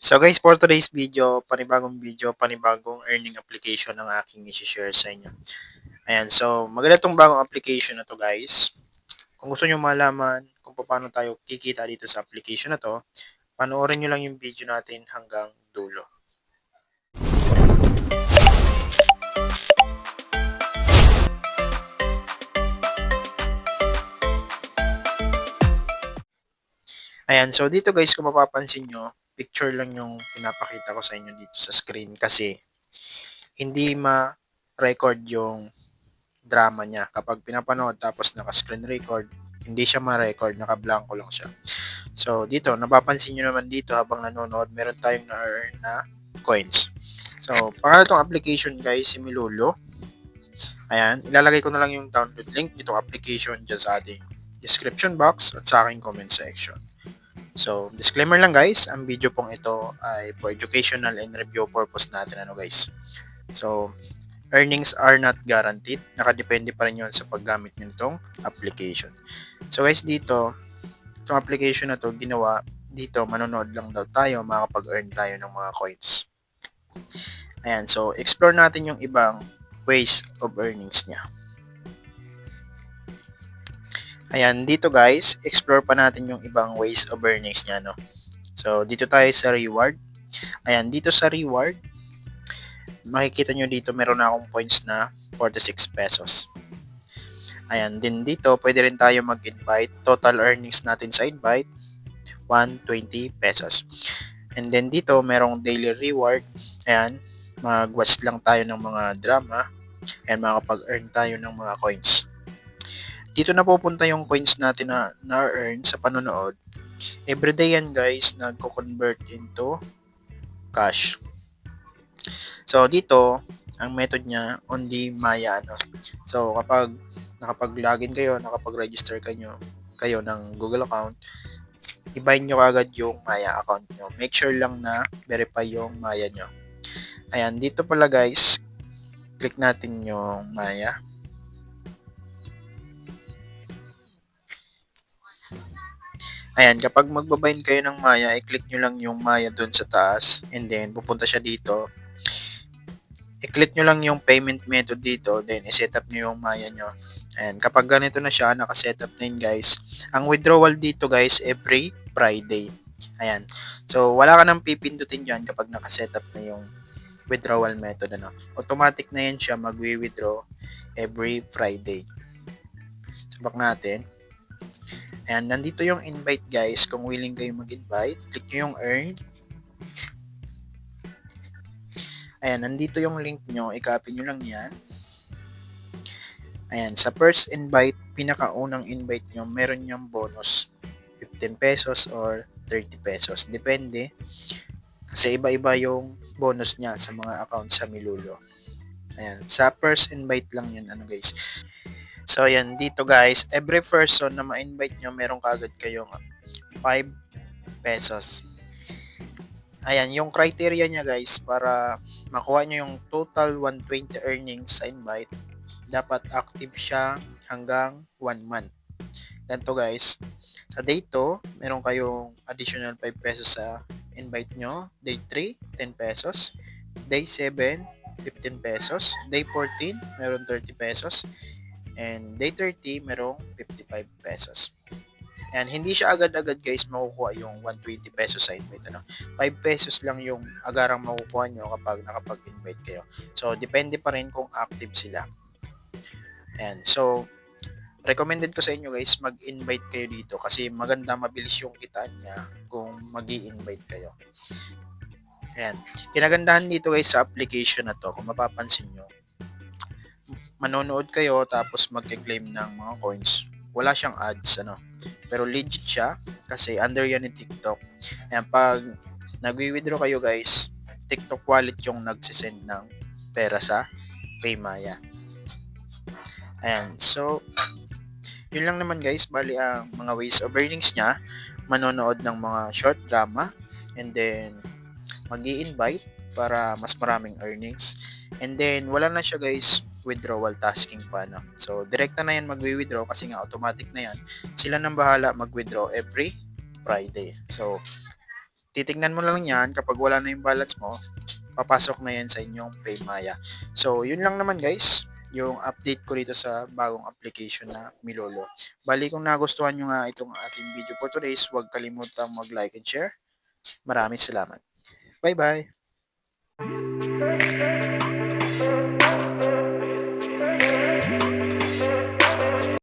So guys, for today's video, panibagong earning application ang aking i-share sa inyo. Ayan, so maganda tong bagong application na to guys. Kung gusto nyo malaman kung paano tayo kikita dito sa application na to, panoorin nyo lang yung video natin hanggang dulo. Ayan, so dito guys, kung mapapansin nyo, picture lang yung pinapakita ko sa inyo dito sa screen kasi hindi ma-record yung drama niya. Kapag pinapanood tapos naka-screen record, hindi siya ma-record, naka-blanco lang siya. So, dito, napapansin nyo naman dito habang nanonood, meron tayong na-earn na coins. So, pangalan itong application guys, si Milulu. Ayan, ilalagay ko na lang yung download link nitong application dyan sa ating description box at sa aking comment section. So, disclaimer lang guys, ang video pong ito ay for educational and review purpose natin guys. So, earnings are not guaranteed. Nakadepende pa rin yun sa paggamit nitong application. So guys, dito, itong application na to ginawa, dito manonood lang daw tayo, makakapag-earn tayo ng mga coins. Ayan, so explore natin yung ibang ways of earnings niya. Ayan, dito guys, explore pa natin yung ibang ways of earnings niya, no? So, dito tayo sa reward. Ayan, dito sa reward, makikita nyo dito meron na akong points na 46 pesos. Ayan, din dito pwede rin tayo mag-invite. Total earnings natin sa invite, 120 pesos. And then dito merong daily reward. Ayan, mag-watch lang tayo ng mga drama and makakapag-earn tayo ng mga coins. Dito na pupunta yung coins natin na na-earn sa panonood. Everyday yan guys, nagko-convert into cash. So dito, ang method niya only Maya So kapag nakapag-login kayo, nakapag-register kayo ng Google account, i-bind nyo agad yung Maya account nyo. Make sure lang na verify yung Maya nyo. Ayan, dito pala guys, click natin yung Maya. Ayan, kapag magbabind kayo ng Maya, i-click nyo lang yung Maya dun sa taas and then pupunta siya dito. I-click nyo lang yung payment method dito, then i-set up nyo yung Maya nyo. Ayan, kapag ganito na siya, naka-set up na yun guys. Ang withdrawal dito guys, every Friday. Ayan. So, wala ka nang pipindutin dyan kapag naka-set up na yung withdrawal method. Automatic na yan siya mag-withdraw every Friday. Subak natin. Ayan, nandito yung invite guys. Kung willing kayo mag-invite, click nyo yung earn. Ayan, nandito yung link nyo. I-copy nyo lang yan. Ayan, sa first invite, pinakaunang invite nyo, meron yung bonus. 15 pesos or 30 pesos. Depende. Kasi iba-iba yung bonus niya sa mga account sa Milulu. Ayan, sa first invite lang yun, guys. So, ayan, dito guys, every person na ma-invite nyo, meron kagad kayong 5 pesos. Ayan, yung criteria niya guys, para makuha nyo yung total 120 earnings sa invite, dapat active siya hanggang 1 month. Ganito guys, sa day 2, meron kayong additional 5 pesos sa invite nyo. Day 3, 10 pesos. Day 7, 15 pesos. Day 14, meron 30 pesos. And day 30, merong 55 pesos. And hindi siya agad-agad guys makukuha yung 120 pesos sa invite. 5 pesos lang yung agarang makukuha nyo kapag nakapag-invite kayo. So, depende pa rin kung active sila. And so, recommended ko sa inyo guys, mag-invite kayo dito kasi maganda, mabilis yung kitaan niya kung mag-i-invite kayo. Ayan. Kinagandahan dito guys sa application na to, kung mapapansin nyo, manonood kayo tapos mag-claim ng mga coins. Wala siyang ads, Pero legit siya kasi under yan ni TikTok. Ayan, pag nag-withdraw kayo guys, TikTok wallet yung nagsisend ng pera sa Paymaya. Ayan, so yun lang naman guys, bali ang mga ways of earnings niya, manonood ng mga short drama and then mag-i-invite para mas maraming earnings. And then wala na siya guys withdrawal tasking pa So direkta na yan magwi-withdraw kasi nga automatic na yan. Sila nang bahala mag-withdraw every Friday. So titignan mo lang yan kapag wala na yung balance mo, papasok na yan sa inyong Paymaya. So, yun lang naman guys, yung update ko dito sa bagong application na Milolo. Bali, kung nagustuhan nyo nga itong ating video for today, huwag kalimutang mag-like and share. Maraming salamat. Bye-bye!